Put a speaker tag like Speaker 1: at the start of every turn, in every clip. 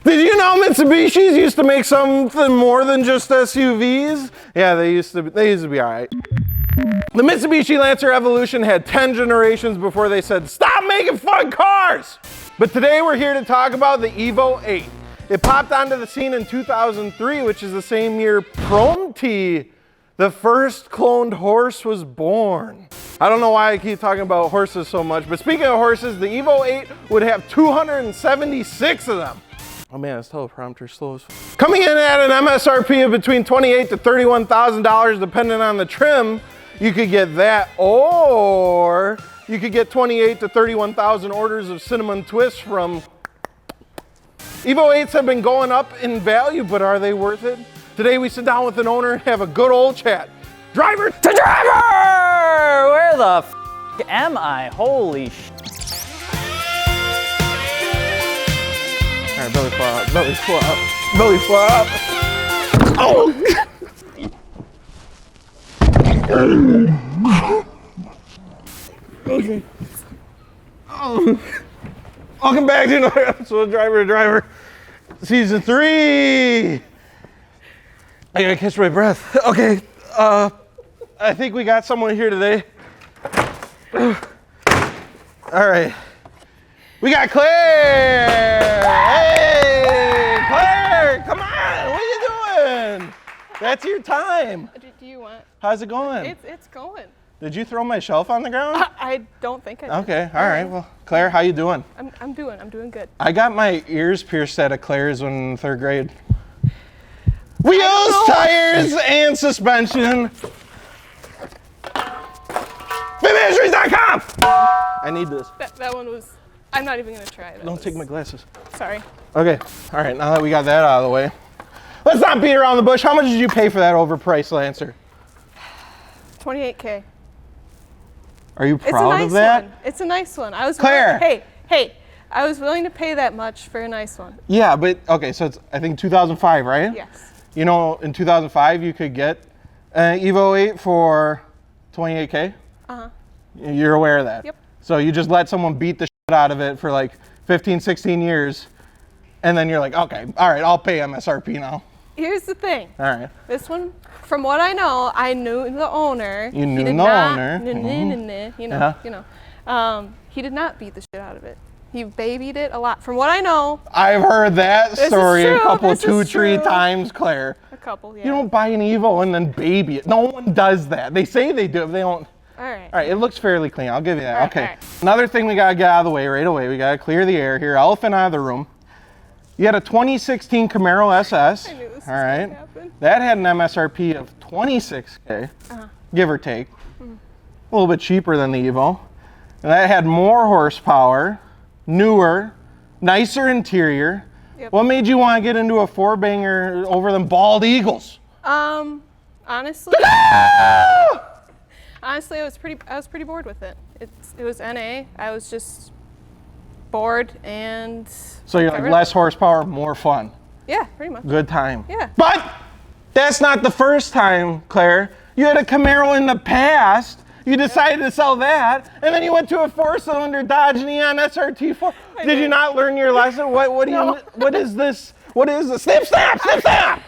Speaker 1: Did you know Mitsubishis used to make something more than just SUVs? Yeah, they used to be all right. The Mitsubishi Lancer Evolution had 10 generations before they said, stop making fun cars! But today we're here to talk about the Evo 8. It popped onto the scene in 2003, which is the same year Promti, the first cloned horse, was born. I don't know why I keep talking about horses so much, but speaking of horses, the Evo 8 would have 276 of them. Oh man, this teleprompter's slow as fuck. Coming in at an MSRP of between $28,000 to $31,000 depending on the trim, you could get that, or you could get 28 to 31,000 orders of cinnamon twists from. Evo 8s have been going up in value, but are they worth it? Today we sit down with an owner and have a good old chat. Driver to driver!
Speaker 2: Where the f am I? Holy sh.
Speaker 1: All right, belly flop, belly flop, belly flop. Oh! Okay. Oh. Welcome back to another episode of Driver to Driver, Season 3. I gotta catch my breath. Okay, I think we got someone here today. All right. We got Claire! Hey, Claire, come on, what are you doing? That's your time.
Speaker 3: Do you want?
Speaker 1: How's it going?
Speaker 3: It's going.
Speaker 1: Did you throw my shelf on the ground?
Speaker 3: I don't think I did.
Speaker 1: Okay, all right, well, Claire, how you doing?
Speaker 3: I'm doing good.
Speaker 1: I got my ears pierced at a Claire's in 3rd grade. Wheels, tires, and suspension. FitmentInjuries.com! I need this.
Speaker 3: That one was, I'm not even gonna try it.
Speaker 1: Don't take my glasses.
Speaker 3: Sorry.
Speaker 1: Okay, all right, now that we got that out of the way, let's not beat around the bush. How much did you pay for that overpriced Lancer?
Speaker 3: $28K.
Speaker 1: Are you proud of that?
Speaker 3: One. It's a nice one. I was
Speaker 1: Claire.
Speaker 3: Hey, I was willing to pay that much for a nice one.
Speaker 1: Yeah, but okay, so it's I think 2005, right?
Speaker 3: Yes.
Speaker 1: You know, in 2005 you could get an Evo 8 for 28K.
Speaker 3: Uh-huh.
Speaker 1: You're aware of that?
Speaker 3: Yep.
Speaker 1: So you just let someone beat the shit out of it for like 15, 16 years, and then you're like, okay, all right, I'll pay MSRP now.
Speaker 3: Here's the thing.
Speaker 1: All right.
Speaker 3: This one, from what I know, I knew the owner.
Speaker 1: You knew the owner.
Speaker 3: You know. He did not beat the shit out of it. He babied it a lot. From what I know.
Speaker 1: I've heard that story a couple, two, three times, Claire.
Speaker 3: A couple, yeah.
Speaker 1: You don't buy an Evo and then baby it. No one does that. They say they do, but they don't.
Speaker 3: All right.
Speaker 1: All right, it looks fairly clean. I'll give you that.
Speaker 3: All right,
Speaker 1: okay.
Speaker 3: all right.
Speaker 1: Another thing we gotta get out of the way right away. We gotta clear the air here. Elephant out of the room. You had a 2016 Camaro SS.
Speaker 3: I knew this was
Speaker 1: all right.
Speaker 3: gonna happen.
Speaker 1: That had an MSRP of 26K, give or take. A little bit cheaper than the Evo. And that had more horsepower, newer, nicer interior.
Speaker 3: Yep.
Speaker 1: What made you want to get into a 4-banger over them bald eagles?
Speaker 3: Honestly, I was pretty bored with it. It was NA. I was just bored and.
Speaker 1: So you're like less horsepower, more fun.
Speaker 3: Yeah, pretty much.
Speaker 1: Good time.
Speaker 3: Yeah.
Speaker 1: But that's not the first time, Claire. You had a Camaro in the past. You decided to sell that, and then you went to a 4-cylinder Dodge Neon SRT4. Did you not learn your lesson? What is this? What is this? Snip, snap, snip, snap!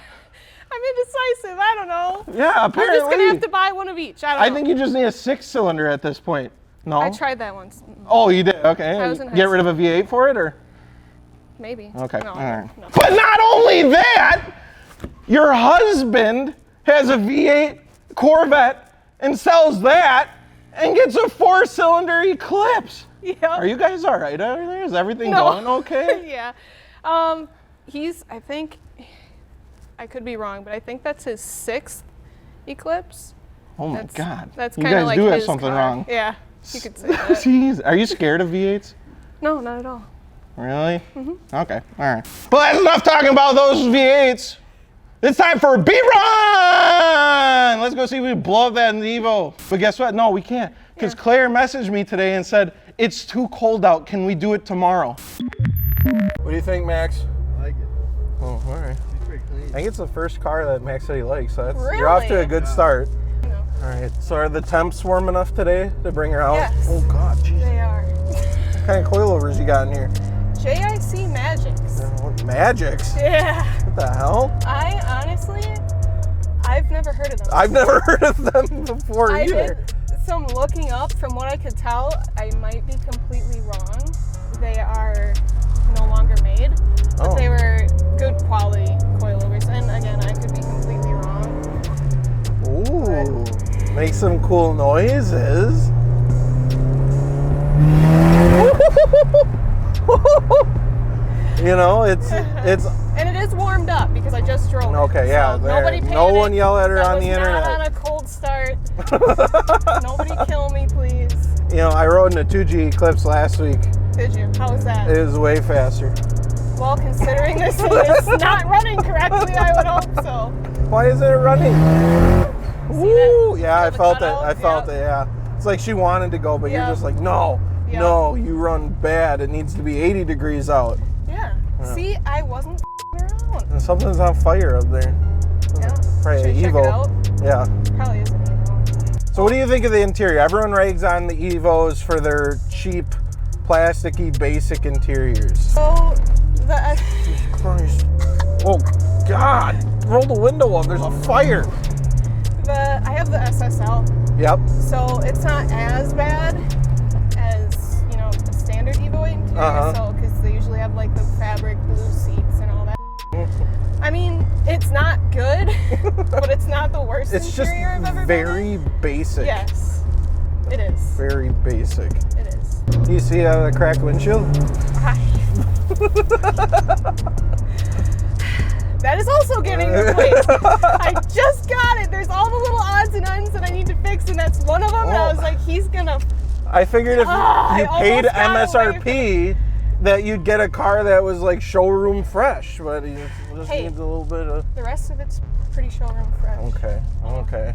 Speaker 3: I'm indecisive. I don't know.
Speaker 1: Yeah, apparently.
Speaker 3: I'm just gonna have to buy one of each. I
Speaker 1: think you just need a 6-cylinder at this point. No?
Speaker 3: I tried that once.
Speaker 1: Oh, you did? Okay.
Speaker 3: I was in high
Speaker 1: Get rid of a V8 for it, or?
Speaker 3: Maybe.
Speaker 1: Okay.
Speaker 3: No,
Speaker 1: All right.
Speaker 3: no.
Speaker 1: But not only that, your husband has a V8 Corvette and sells that and gets a 4-cylinder Eclipse.
Speaker 3: Yeah.
Speaker 1: Are you guys all right over there? Is everything going okay?
Speaker 3: Yeah. I think, I could be wrong, but I think that's his 6th Eclipse.
Speaker 1: Oh my God.
Speaker 3: That's
Speaker 1: you
Speaker 3: kind of
Speaker 1: guys
Speaker 3: like
Speaker 1: do have
Speaker 3: his
Speaker 1: something
Speaker 3: car.
Speaker 1: wrong.
Speaker 3: Yeah, you could say that.
Speaker 1: Jeez. Are you scared of V8s?
Speaker 3: No, not at all.
Speaker 1: Really? Mm-hmm. Okay. All right. But that's enough talking about those V8s. It's time for beat run! Let's go see if we can blow up that in the Evo. But guess what? No, we can't. Because Claire messaged me today and said, it's too cold out. Can we do it tomorrow? What do you think, Max?
Speaker 4: I like it.
Speaker 1: Oh, all right.
Speaker 4: It's pretty clean.
Speaker 1: I think it's the first car that Max said he likes, so that's,
Speaker 3: Really?
Speaker 1: you're off to a good start.
Speaker 3: No.
Speaker 1: All All right, so are the temps warm enough today to bring her out?
Speaker 3: Yes.
Speaker 1: Oh God, jeez.
Speaker 3: They are.
Speaker 1: What kind of coilovers you got in here?
Speaker 3: JIC Magics.
Speaker 1: What, Magics?
Speaker 3: Yeah.
Speaker 1: What the hell?
Speaker 3: I've never heard of them.
Speaker 1: I've never heard of them before
Speaker 3: I
Speaker 1: either.
Speaker 3: did some looking up. From what I could tell, I might be completely wrong. They are no longer made, but they were good quality coilovers. And again, I could be completely wrong.
Speaker 1: Ooh, make some cool noises. You know, it's
Speaker 3: and it is warmed up because I just drove.
Speaker 1: Okay,
Speaker 3: it.
Speaker 1: yeah.
Speaker 3: So nobody panic.
Speaker 1: No one yell at her
Speaker 3: That
Speaker 1: on
Speaker 3: was
Speaker 1: the internet.
Speaker 3: Not on a cold start. Nobody kill me, please.
Speaker 1: You know, I rode in a 2G Eclipse last week.
Speaker 3: Did you? How was that?
Speaker 1: It was way faster.
Speaker 3: Well, considering this thing is not running correctly, I would hope so.
Speaker 1: Why isn't it running? Woo! Yeah, I felt it.
Speaker 3: cutout?
Speaker 1: I felt it. Yeah. It's like she wanted to go, but you're
Speaker 3: Yep.
Speaker 1: just like, no,
Speaker 3: Yep.
Speaker 1: no, you run bad. It needs to be 80 degrees out.
Speaker 3: Yeah. See, I wasn't around.
Speaker 1: And something's on fire up there.
Speaker 3: Yeah.
Speaker 1: Probably
Speaker 3: Should
Speaker 1: an
Speaker 3: we check it
Speaker 1: Evo.
Speaker 3: out?
Speaker 1: Yeah.
Speaker 3: Probably is an Evo.
Speaker 1: So what do you think of the interior? Everyone rags on the Evos for their cheap, plasticky, basic interiors.
Speaker 3: So the
Speaker 1: Christ. Oh God! Roll the window up. There's a fire.
Speaker 3: I have the SSL,
Speaker 1: Yep.
Speaker 3: so it's not as bad as a standard Evo interior.
Speaker 1: Uh-huh.
Speaker 3: So because they usually have like the fabric blue seats and all that. I mean, it's not good, but it's not the worst
Speaker 1: It's just
Speaker 3: interior I've ever been
Speaker 1: very
Speaker 3: in.
Speaker 1: basic.
Speaker 3: Yes, it is.
Speaker 1: Very basic.
Speaker 3: It is.
Speaker 1: You see the cracked windshield?
Speaker 3: That is also getting replaced. I just got it. There's all the little odds and ends that I need to fix, and that's one of them. And I was like, he's gonna.
Speaker 1: I figured if you
Speaker 3: I
Speaker 1: paid
Speaker 3: almost got away
Speaker 1: MSRP, that you'd get a car that was like showroom fresh, but you just
Speaker 3: Hey.
Speaker 1: needs a little bit of.
Speaker 3: The rest of it's pretty showroom fresh.
Speaker 1: Okay. Okay.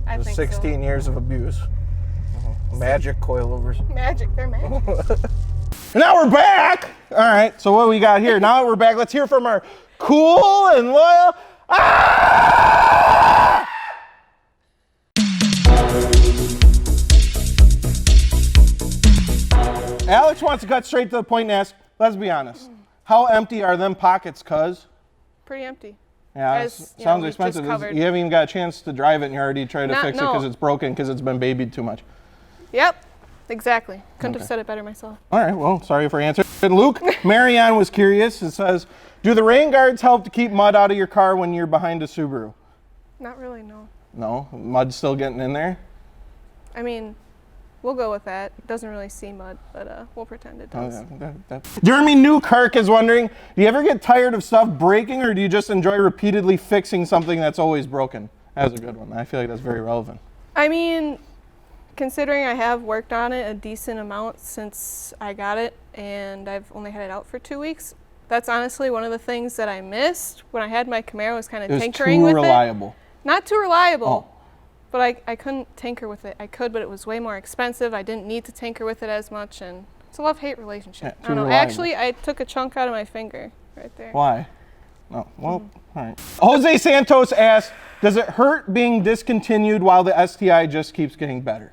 Speaker 3: I
Speaker 1: There's
Speaker 3: think
Speaker 1: 16 years of abuse. Magic coilovers.
Speaker 3: so. Magic. They're magic.
Speaker 1: And now we're back. All right. So what we got here? Now that we're back, let's hear from our cool and loyal. Ah! Alex wants to cut straight to the point and ask, let's be honest, how empty are them pockets, cuz?
Speaker 3: Pretty empty.
Speaker 1: Yeah,
Speaker 3: As,
Speaker 1: it
Speaker 3: you know,
Speaker 1: sounds
Speaker 3: we
Speaker 1: expensive.
Speaker 3: just covered.
Speaker 1: You haven't even got a chance to drive it and you're already trying to fix it
Speaker 3: No.
Speaker 1: because it's broken because it's been babied too much.
Speaker 3: Yep. Exactly. Couldn't
Speaker 1: Okay.
Speaker 3: have said it better myself.
Speaker 1: All right, well, sorry for answering. Luke, Marianne was curious. It says, do the rain guards help to keep mud out of your car when you're behind a Subaru?
Speaker 3: Not really. No.
Speaker 1: No? Mud's still getting in there?
Speaker 3: I mean, we'll go with that. It doesn't really see mud, but we'll pretend it does.
Speaker 1: Jeremy Newkirk is wondering, do you ever get tired of stuff breaking or do you just enjoy repeatedly fixing something that's always broken? That's a good one. I feel like that's very relevant.
Speaker 3: I mean, considering I have worked on it a decent amount since I got it, and I've only had it out for 2 weeks, that's honestly one of the things that I missed when I had my Camaro. Was kind of
Speaker 1: It was
Speaker 3: tinkering
Speaker 1: too
Speaker 3: with
Speaker 1: reliable.
Speaker 3: it. Not too reliable,
Speaker 1: Oh.
Speaker 3: but I couldn't tinker with it. I could, but it was way more expensive. I didn't need to tinker with it as much, and it's a love-hate relationship.
Speaker 1: Yeah,
Speaker 3: I don't know.
Speaker 1: too reliable.
Speaker 3: Actually, I took a chunk out of my finger right there.
Speaker 1: Why? Oh, well, all right. Jose Santos asked, does it hurt being discontinued while the STI just keeps getting better?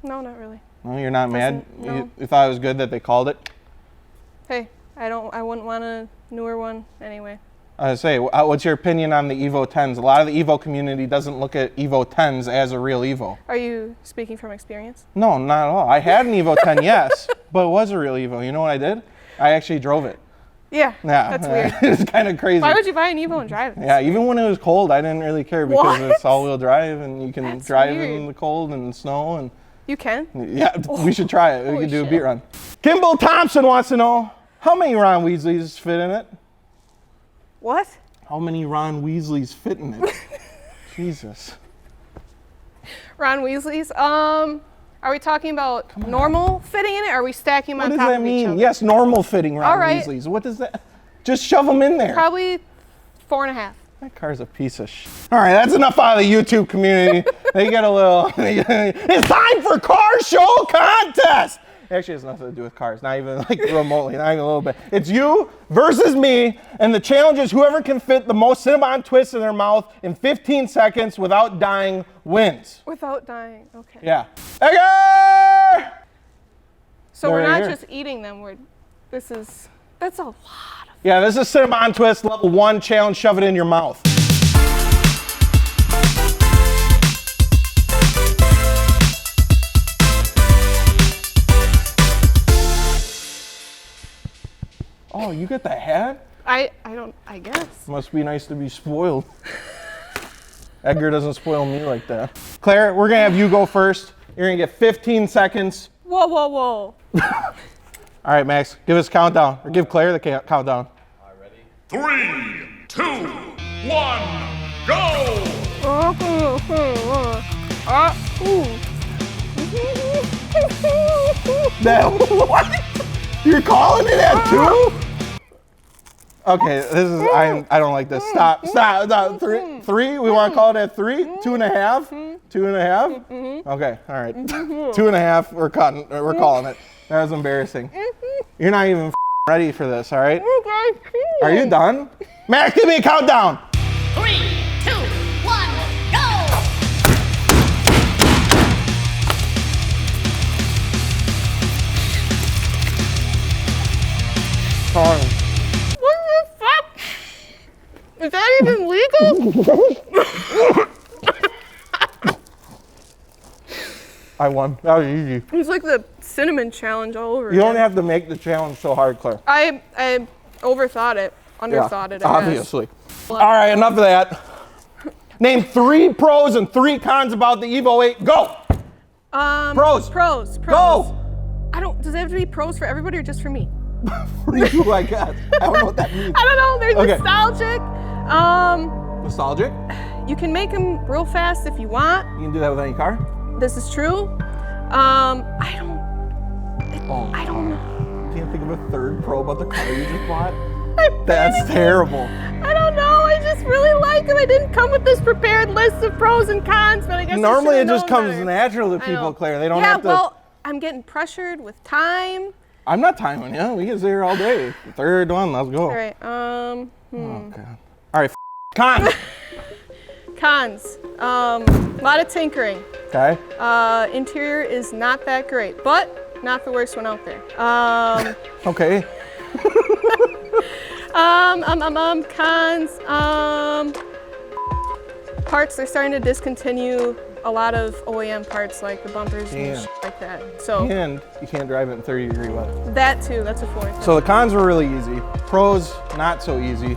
Speaker 3: No, not really.
Speaker 1: No, you're not mad?
Speaker 3: No.
Speaker 1: You thought it was good that they called it?
Speaker 3: Hey, I wouldn't want a newer one anyway.
Speaker 1: I was say, what's your opinion on the Evo 10s? A lot of the Evo community doesn't look at Evo 10s as a real Evo.
Speaker 3: Are you speaking from experience?
Speaker 1: No, not at all. I had an Evo 10, yes, but it was a real Evo. You know what I did? I actually drove it.
Speaker 3: Yeah,
Speaker 1: Yeah,
Speaker 3: that's weird.
Speaker 1: It's kind of crazy.
Speaker 3: Why would you buy an Evo and drive it?
Speaker 1: Yeah, even when it was cold, I didn't really care because
Speaker 3: What?
Speaker 1: it's all-wheel drive and you can
Speaker 3: That's
Speaker 1: drive in
Speaker 3: weird.
Speaker 1: the cold and snow and
Speaker 3: You can?
Speaker 1: yeah, we should try it. We
Speaker 3: Holy
Speaker 1: could do a
Speaker 3: shit.
Speaker 1: beat run. Kimball Thompson wants to know how many Ron Weasleys fit in it.
Speaker 3: What?
Speaker 1: How many Ron Weasleys fit in it? Jesus.
Speaker 3: Ron Weasley's? Are we talking about normal fitting in it, or are we stacking them
Speaker 1: What
Speaker 3: on
Speaker 1: does
Speaker 3: top
Speaker 1: that
Speaker 3: of each
Speaker 1: mean?
Speaker 3: other?
Speaker 1: Yes, normal fitting Ron
Speaker 3: All right.
Speaker 1: Weasleys. What does that? Just shove them in there.
Speaker 3: Probably 4.5.
Speaker 1: That car's a piece of shit. All right, that's enough out of the YouTube community. They get a little. It's time for car show contest. Actually, it has nothing to do with cars. Not even like remotely, not even a little bit. It's you versus me, and the challenge is whoever can fit the most Cinnabon twists in their mouth in 15 seconds without dying wins.
Speaker 3: Without dying, okay.
Speaker 1: Yeah. Okay!
Speaker 3: So we're
Speaker 1: They're
Speaker 3: not
Speaker 1: here.
Speaker 3: just eating them, that's a lot of.
Speaker 1: Yeah, this is Cinnabon twist level 1 challenge. Shove it in your mouth. Oh, you get the hat?
Speaker 3: I guess.
Speaker 1: Must be nice to be spoiled. Edgar doesn't spoil me like that. Claire, we're gonna have you go first. You're gonna get 15 seconds.
Speaker 3: Whoa, whoa, whoa.
Speaker 1: All right, Max, give us a countdown, or give Claire the countdown.
Speaker 4: All right, ready? 3, 2, 1, go!
Speaker 1: Now, what? You're calling it at 2? Okay, this is, I don't like this. Stop. 3? We want to call it at 3? 2.5? 2.5? Okay, all right. 2.5, we're calling it. That was embarrassing. You're not even ready for this, all right? Are you done? Max, give me a countdown.
Speaker 5: 3, 2, 1, go!
Speaker 1: Sorry.
Speaker 3: What the fuck? Is that even legal?
Speaker 1: I won. That was easy.
Speaker 3: It's like the cinnamon challenge all over
Speaker 1: You don't
Speaker 3: again.
Speaker 1: have to make the challenge so hard, Claire.
Speaker 3: I overthought it, underthought it, I guess.
Speaker 1: Obviously. All right, enough of that. Name 3 pros and 3 cons about the Evo 8. Go! Pros.
Speaker 3: Pros.
Speaker 1: Go!
Speaker 3: Does it have to be pros for everybody or just for me?
Speaker 1: For you, I guess. I don't know what that means.
Speaker 3: I don't know, there's
Speaker 1: Okay.
Speaker 3: nostalgic.
Speaker 1: Nostalgic?
Speaker 3: You can make them real fast if you want.
Speaker 1: You can do that with any car?
Speaker 3: This is true. I don't know.
Speaker 1: Can't think of a 3rd pro about the car you just bought? That's terrible.
Speaker 3: I don't know. I just really like them. I didn't come with this prepared list of pros and cons, but I guess
Speaker 1: Normally
Speaker 3: I
Speaker 1: it just
Speaker 3: known
Speaker 1: comes
Speaker 3: better.
Speaker 1: natural to
Speaker 3: I
Speaker 1: people,
Speaker 3: know.
Speaker 1: Claire. They don't
Speaker 3: yeah,
Speaker 1: have to.
Speaker 3: well, I'm getting pressured with time.
Speaker 1: I'm not timing you. We can sit here all day. 3rd one, let's go.
Speaker 3: All right.
Speaker 1: Oh, God. All right, cons.
Speaker 3: Cons. A lot of tinkering.
Speaker 1: Okay.
Speaker 3: Interior is not that great, but not the worst one out there.
Speaker 1: Okay.
Speaker 3: Cons. Parts, they're starting to discontinue a lot of OEM parts like the bumpers and shit like that. So
Speaker 1: And you can't drive it in 30-degree weather.
Speaker 3: that too, that's a 4th.
Speaker 1: So the cons were really easy. Pros, not so easy.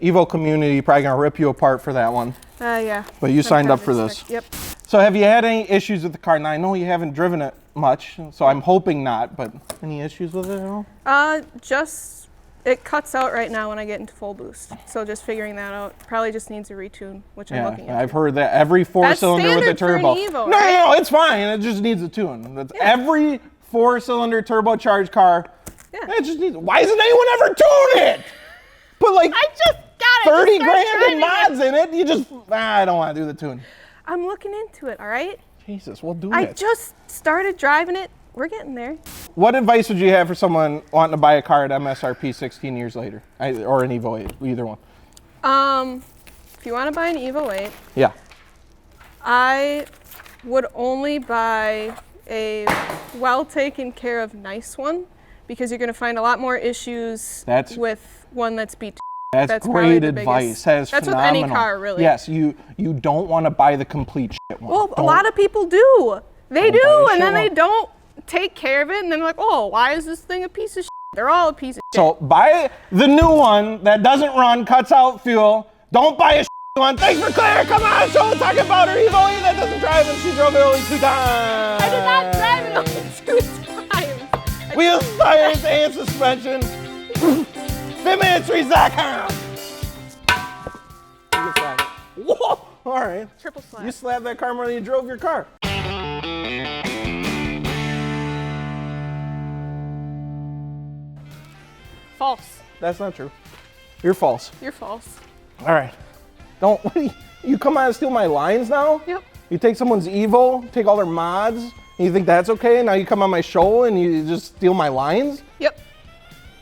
Speaker 1: Evo community, probably gonna rip you apart for that one.
Speaker 3: Yeah.
Speaker 1: But you
Speaker 3: I'm
Speaker 1: signed up
Speaker 3: kinda
Speaker 1: for this.
Speaker 3: sick. Yep.
Speaker 1: So have you had any issues with the car? Now I know you haven't driven it much, so I'm hoping not, but any issues with it at all?
Speaker 3: Just, it cuts out right now when I get into full boost. So just figuring that out. Probably just needs a retune, which I'm looking at.
Speaker 1: I've heard that every 4-cylinder with a
Speaker 3: standard for an
Speaker 1: turbo.
Speaker 3: Evo,
Speaker 1: no,
Speaker 3: right?
Speaker 1: no, it's fine. It just needs a tune. That's every 4-cylinder turbocharged car.
Speaker 3: Yeah.
Speaker 1: It just needs. Why hasn't anyone ever tuned it? Put like
Speaker 3: I just got it.
Speaker 1: 30
Speaker 3: Just start
Speaker 1: grand in
Speaker 3: driving
Speaker 1: mods in it. You just, I don't want to do the tune.
Speaker 3: I'm looking into it, all right?
Speaker 1: Jesus, we'll do
Speaker 3: I
Speaker 1: it.
Speaker 3: just started driving it. We're getting there.
Speaker 1: What advice would you have for someone wanting to buy a car at MSRP 16 years later? Or an Evo 8, either one.
Speaker 3: If you want to buy an Evo 8,
Speaker 1: Yeah.
Speaker 3: I would only buy a well taken care of nice one because you're going to find a lot more issues with one that's beat.
Speaker 1: That's
Speaker 3: probably
Speaker 1: great
Speaker 3: the
Speaker 1: advice.
Speaker 3: biggest-
Speaker 1: That's
Speaker 3: with any
Speaker 1: phenomenal.
Speaker 3: car, really.
Speaker 1: Yes, you don't want to buy the complete shit one.
Speaker 3: Well, a
Speaker 1: Don't-
Speaker 3: lot of people do. They
Speaker 1: Don't buy
Speaker 3: do,
Speaker 1: the
Speaker 3: and then
Speaker 1: shit
Speaker 3: they
Speaker 1: one.
Speaker 3: don't take care of it, and then they're like, oh, why is this thing a piece of shit? They're all a piece of shit.
Speaker 1: So buy the new one that doesn't run, cuts out fuel. Don't buy a one. Thanks for Claire. Come on, so we're talking about her Evo 8 that doesn't drive, and she drove it only 2 times.
Speaker 3: I did not drive it only 2 times.
Speaker 1: Wheels, tires, and suspension. Fitment.com. Whoa! All right.
Speaker 3: Triple slap.
Speaker 1: You slapped that car more than you drove your car.
Speaker 3: False.
Speaker 1: That's not true. You're false.
Speaker 3: You're false.
Speaker 1: All right. Don't. What you come on and steal my lines now?
Speaker 3: Yep.
Speaker 1: You take someone's Evo, take all their mods, You think that's okay? Now you come on my show and you just steal my lines?
Speaker 3: Yep.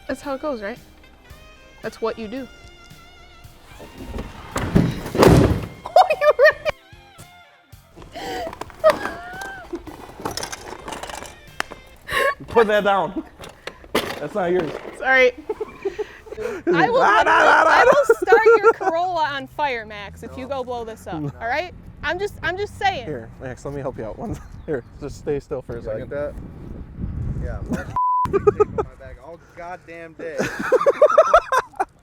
Speaker 3: That's how it goes, right? That's what you do. Oh, you ready?
Speaker 1: Put that down. That's not yours.
Speaker 3: Sorry. I will start your Corolla on fire, Max, if you go blow this up. All right? I'm just saying.
Speaker 1: Here, Max, let me help you out. Here, just stay still for a second.
Speaker 6: That? Yeah, tape on my back all goddamn day.